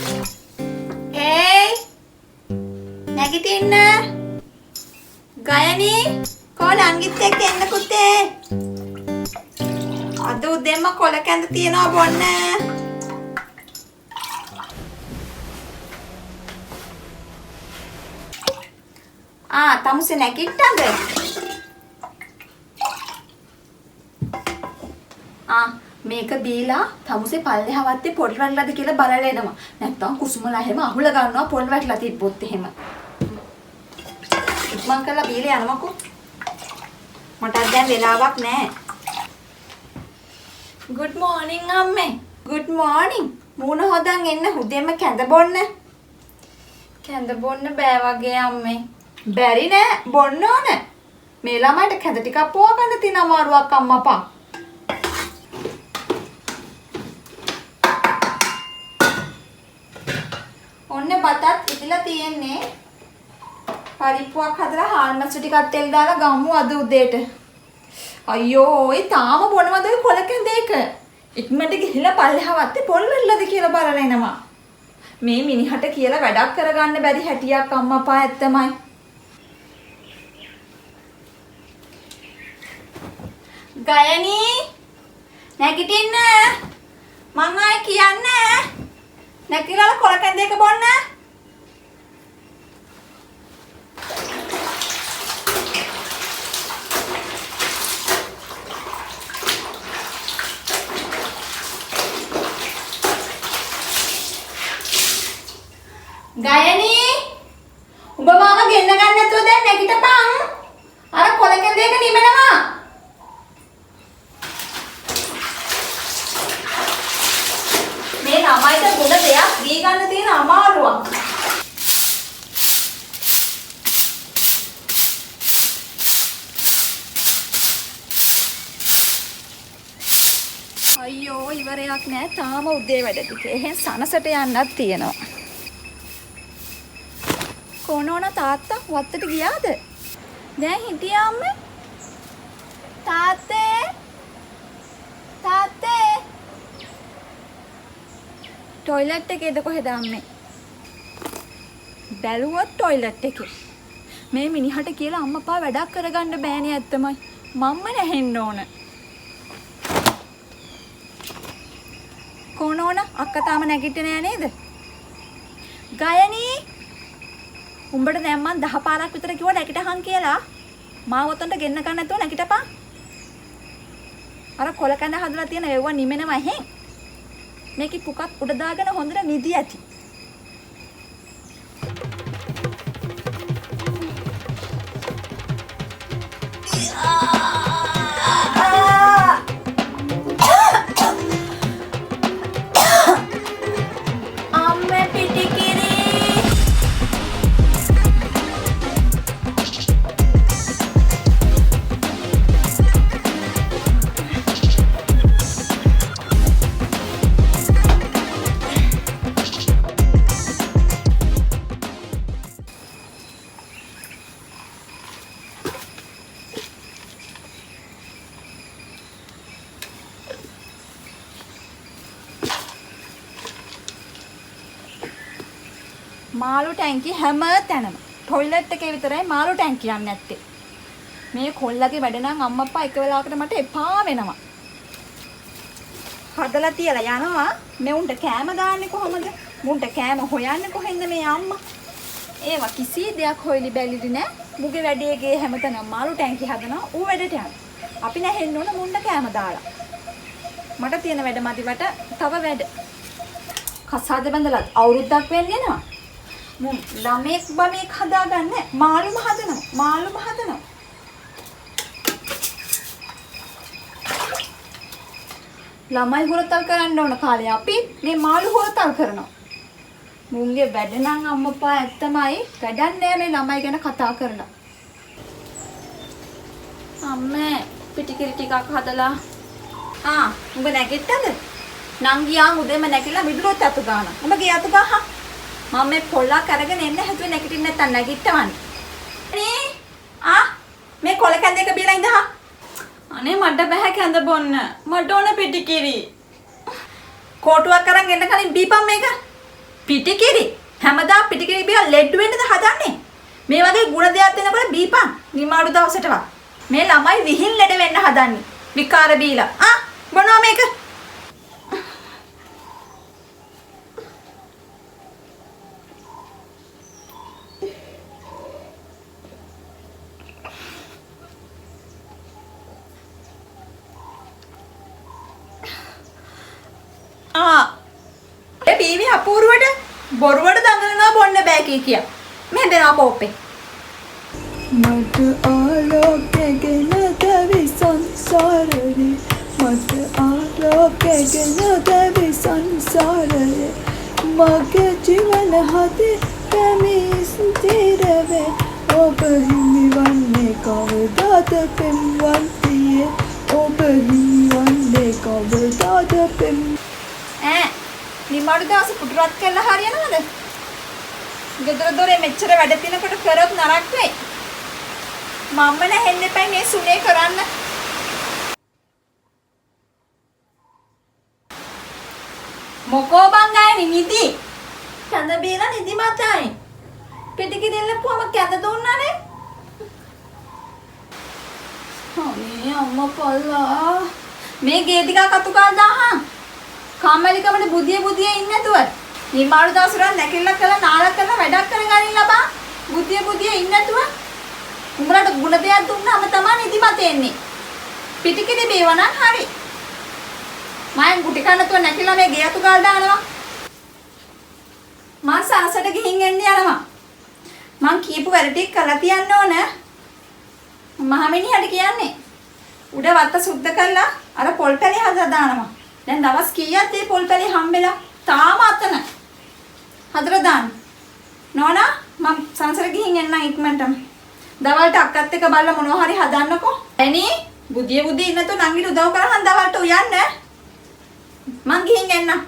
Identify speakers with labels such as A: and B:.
A: Hey, නැගිටින්න. ගයනි, කොහොම අංගිත් එක්ක එන්න පුතේ. අද උදේම කොල කැඳ තියනවා බොන්න. තමුසේ නැගිට්ටද? මේක බීලා තමුසේ පල්ලෙහා වත්තේ පොල් වැටලාද කියලා බලලා එනවා. නැත්තම් කුසුමලා එහෙම අහුල ගන්නවා පොල් වැටලා තිබ්බොත් එහෙම. ඉක්මන් කරලා බීලා යනවකෝ. මට දැන් වෙලාවක් නැහැ. Good morning අම්මේ. Good morning. මූණ හොදන් එන්න උදේම කැඳ බොන්න. කැඳ බොන්න බෑ වගේ අම්මේ. බැරි නෑ බොන්න ඕන. මේ ළමයිට කැඳ ටිකක් පොවා ගන්න තියෙන අමාරුවක් අම්මපා. ඔන්න බතත් ඉදලා තියෙන්නේ. පරිප්පුවක් හදලා හාල් මැස්සු ටිකක් තෙල් දාලා ගමු අද උදේට. අයියෝ ඔය තාම බොනවද ඔය කොල කැඳේක? ඉක්මනට ගිහිල්ලා පල්ලෙහා වත්තේ පොල් වෙල්ලද කියලා බලලා එනවා. මේ මිනිහට කියලා වැඩක් කරගන්න බැරි හැටියක් අම්මපා ඇත්තමයි. ගයනි නැගිටින්න මං ආයේ කියන්නේ නැගිටලා කොල කැඳේක බොන්න. ගයනි උඹ මාව ගෙන්න ගන්න නැතුව දැන් නැගිටපන්. අර කොල කැඳේක නිමනවා. මේ ළමයිට ගුණ දෙයක් දී ගන්න තියෙන අමාරුවක්. අයියෝ ඉවරයක් නෑ තාම උදේ වැඩ ටික. එහෙන් සනසට යන්නත් තියෙනවා. කොනෝන තාත්තා වත්තට ගියාද? දැන් හිටියා අම්මේ. තාත්තේ ටොයිලට් එකේද කොහෙද අම්මේ? බැලුවොත් ටොයිලට් එකේ. මේ මිනිහට කියලා අම්මපා වැඩක් කරගන්න බෑනේ ඇත්තමයි. මම්ම නැහෙන්න ඕන. කොනෝන අක්කා තාම නැගිටින්නේ නෑ නේද? ගයනි උඹට දැන් මං 10 පාරක් විතර කිව්වා නැගිටහන් කියලා. මාව ඔතනට ගෙන්න ගන්න නැතුව නැගිටපන්. අර කොල කැඳ හදලා තියෙන ඒවා නිමෙනවා එහෙන්. මේකේ පුකත් උඩ දාගෙන හොඳට නිදි ඇති. අම්මේ පිටිකිරි. මාළු ටැංකිය හැම තැනම ටොයිලට් එකේ විතරයි මාළු ටැංකිය යන්නේ නැත්තේ. මේ කොල්ලගේ වැඩ නම් අම්මප්පා එක වෙලාවකට මට එපා වෙනවා. හදලා තියලා යනවා. මේ උන්ට කෑම දාන්නේ කොහමද? මුන්ට කෑම හොයන්නේ කොහෙන්ද මේ අම්මා? ඒවා කිසි දෙයක් හොයලි බැලිලි නෑ. මුගේ වැඩේ ගේ හැමතැනම මාළු ටැංකිය හදනවා. ඌ වැඩට යනවා. අපි නැහෙන්න ඕන මුන්ට කෑම දාලා. මට තියෙන වැඩ මදිවට තව වැඩ. කසාද බඳලා අවුරුද්දක් වෙන්න යනවා. ළමෙක් බමෙක් හදාගන්න මාළුම හදනවා. ළමයි හොරතල් කරන්න ඕන කාලේ අපි මේ මාළු හොරතල් කරනවා. මුන්ගේ වැඩ නම් අම්මපා ඇත්තමයි වැඩක් නෑ මේ ළමයි ගැන කතා කරලා. අම්මේ පිටිකිරි ටිකක් හදලා. උඹ නැගිට්ටද? නංගියා උදේම නැගිටලා විදුරුවත් අතු ගන්නවා. උඹ ගේ අතු ගහහ. මම මේ පොල්ලක් අරගෙන එන්න හැදුවේ නැගිටින්න නැත්තම් නැගිට්ටවන්නේ. මේ කොල කැඳේක බීලා ඉඳහා. අනේ මඩ බෑ කැඳ බොන්න. මඩ ඕන පිටිකිරි. කෝටුවක් අරන් එන්න කලින් බීපම් මේක. පිටිකිරි. හැමදාම පිටිකිරි බිය ලෙඩ වෙන්නද හදන්නේ? මේ වගේ ಗುಣ දෙයක් දෙනකොට බීපන්. නිමාඩු දවසටවත්. මේ ළමයි විහිං ලෙඩ වෙන්න හදන්නේ. විකාර බීලා. මොනවා මේක? ඒ බීවි අපූර්වට බොරුවට දඟලනවා බොන්න බෑ කිය. මේ දෙනවා කෝපේ.
B: මට ආලෝකයෙන් දැවි සංසාරේ මට ආලෝකයෙන් දැවි සංසාරේ මගේ ජීවන හදේ පැමිණි ස්ථිරවේ ඔබ හිමිවන්නේ කවදාද පෙම්වන්තියේ ඔබ හිමිවන්නේ කවදාද පෙම්
A: නිමාඩු දවස් පුටුරත් කළා හරියනවද? ගෙදර දොරේ මෙච්චර වැඩ තිනකොට කරොත් නරක වෙයි. මම්ම නැහෙන්න එපයි මේ සුනේ කරන්න. මොකෝ බං ආයේ නිදි. කඳ බීලා නිදි මතයි. පිටිකි දෙල්ලපුවම කැඳ දුන්නානේ. අනේ අම්මා පල්ලා. මේ ගේ ටිකක් අතු කාල් දාහන්. කම්මැලිකමට බුදිය ඉන්නේ නැතුව. නිමාඩු දවස් වල නැකිල්ල කළා නාල කරලා වැඩක් කරගන්න ලබා. බුදිය ඉන්නේ නැතුව. උඹලට ගුණ දෙයක් දුන්නාම තමයි නිදිමත එන්නේ. පිටිකිරි බේවනම් හරි. මයන් ගුටි කන්නතුව නැකිලා මේ ගේ අතු කාල් දානවා. මං සරසට ගිහින් එන්න යනවා. මං කියපු වැඩ ටික කරලා තියන්න ඕන. මහමිනිහට කියන්නේ. උඩ වත්ත සුද්ධ කරලා අර පොල් පැලි හදලා දානවා. දැන් දවස් කීයක්ද මේ පොල් පැලි හම්බෙලා? තාම අතන. හදලා දාන්න. නෝනා මං සංසාර ගිහින් එන්නම් ඉක්මනටම. දවල්ට අක්කත් එක්ක බලලා මොනවා හරි හදන්නකෝ. එනි බුදිය ඉන්නතු නංගිට උදව් කරහන් දවල්ට උයන්න. මං ගිහින් එන්නම්.